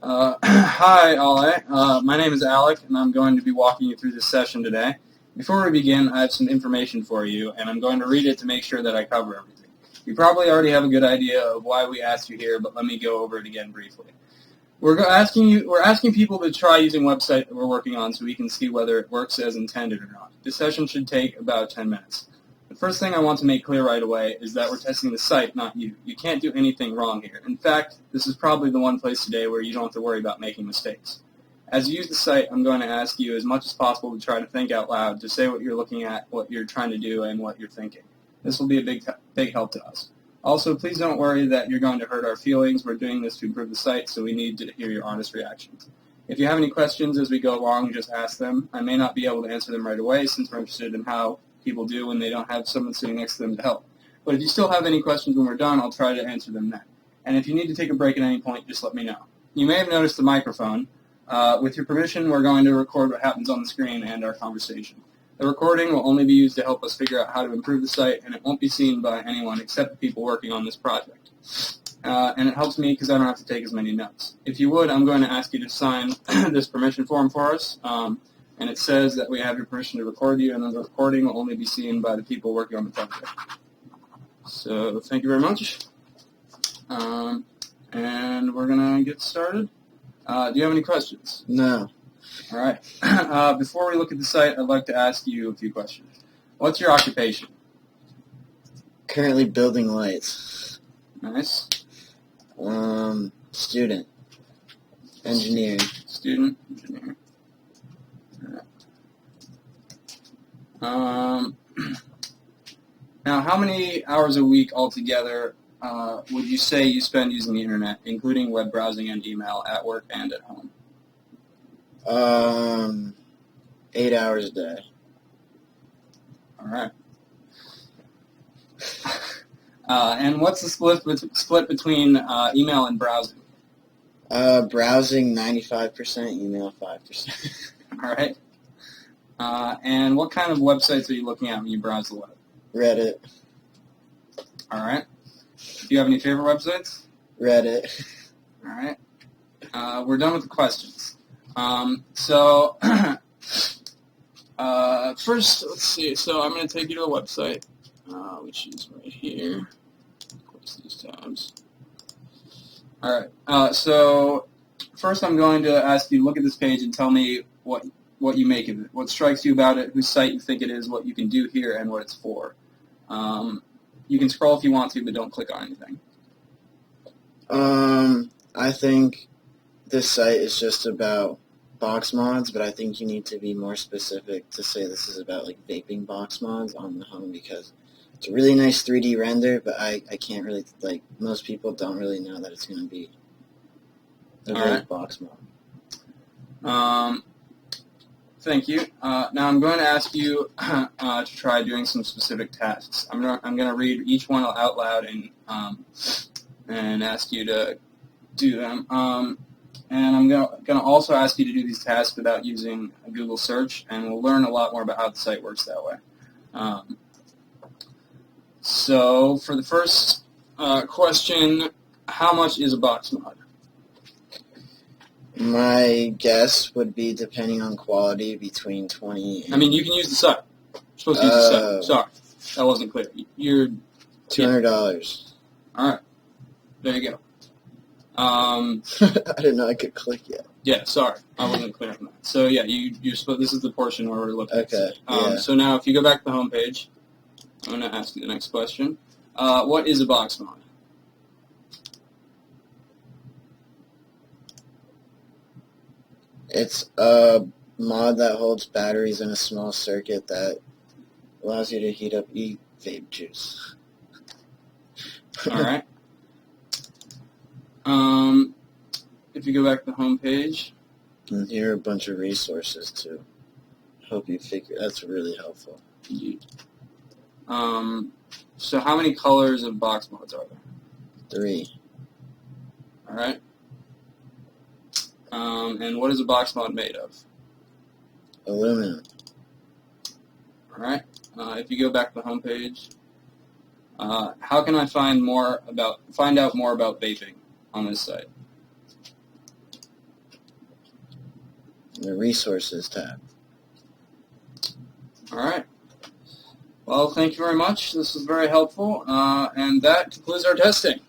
Hi, Ale. My name is Alec, and I'm going to be walking you through this session today. Before we begin, I have some information for you, and I'm going to read it to make sure that I cover everything. You probably already have a good idea of why we asked you here, but let me go over it again briefly. We're asking people to try using a website that we're working on so we can see whether it works as intended or not. This session should take about 10 minutes. The first thing I want to make clear right away is that we're testing the site, not you. You can't do anything wrong here. In fact, this is probably the one place today where you don't have to worry about making mistakes. As you use the site, I'm going to ask you as much as possible to try to think out loud, to say what you're looking at, what you're trying to do, and what you're thinking. This will be a big help to us. Also, please don't worry that you're going to hurt our feelings. We're doing this to improve the site, so we need to hear your honest reactions. If you have any questions as we go along, just ask them. I may not be able to answer them right away since we're interested in how people do when they don't have someone sitting next to them to help. But if you still have any questions when we're done, I'll try to answer them then. And if you need to take a break at any point, just let me know. You may have noticed the microphone. With your permission, we're going to record what happens on the screen and our conversation. The recording will only be used to help us figure out how to improve the site, and it won't be seen by anyone except the people working on this project. And it helps me because I don't have to take as many notes. If you would, I'm going to ask you to sign this permission form for us. And it says that we have your permission to record you, and then the recording will only be seen by the people working on the project. So thank you very much. And we're going to get started. Do you have any questions? No. All right. Before we look at the site, I'd like to ask you a few questions. What's your occupation? Currently building lights. Nice. Student. Engineering. Student, engineer. Now, how many hours a week altogether would you say you spend using the internet, including web browsing and email, at work and at home? 8 hours a day. All right. And what's the split between email and browsing? Browsing 95%, email 5%. All right. And what kind of websites are you looking at when you browse the web? Reddit. All right. Do you have any favorite websites? Reddit. All right. We're done with the questions. First, let's see. So I'm going to take you to a website, which is right here. Close these tabs. All right. So first I'm going to ask you to look at this page and tell me what you make of it, what strikes you about it, whose site you think it is, what you can do here, and what it's for. You can scroll if you want to, but don't click on anything. I think this site is just about box mods, but I think you need to be more specific to say this is about like vaping box mods on the home, because it's a really nice 3D render, but I can't really, like, most people don't really know that it's going to be a vape box mod. Thank you. Now I'm going to ask you to try doing some specific tasks. I'm going to read each one out loud and ask you to do them. And I'm going to also ask you to do these tasks without using a Google search, and we'll learn a lot more about how the site works that way. So for the first question, how much is a box mod? My guess would be, depending on quality, between 20 and... I mean, you can use the site. You're supposed to use the site. Sorry, that wasn't clear. You're... $200. All right. There you go. I didn't know I could click yet. Yeah, sorry. I wasn't clear on that. So, yeah, you're supposed... This is the portion where we're looking at Okay, yeah. So now, if you go back to the home page, I'm going to ask you the next question. What is a box mod? It's a mod that holds batteries in a small circuit that allows you to heat up vape juice. All right. If you go back to the home page. And here are a bunch of resources to help you figure. That's really helpful. So how many colors of box mods are there? 3. All right. And what is a box mod made of? Aluminum. All right. If you go back to the home page, how can I find out more about vaping on this site? the Resources tab. All right. Well, thank you very much. This was very helpful, and that concludes our testing.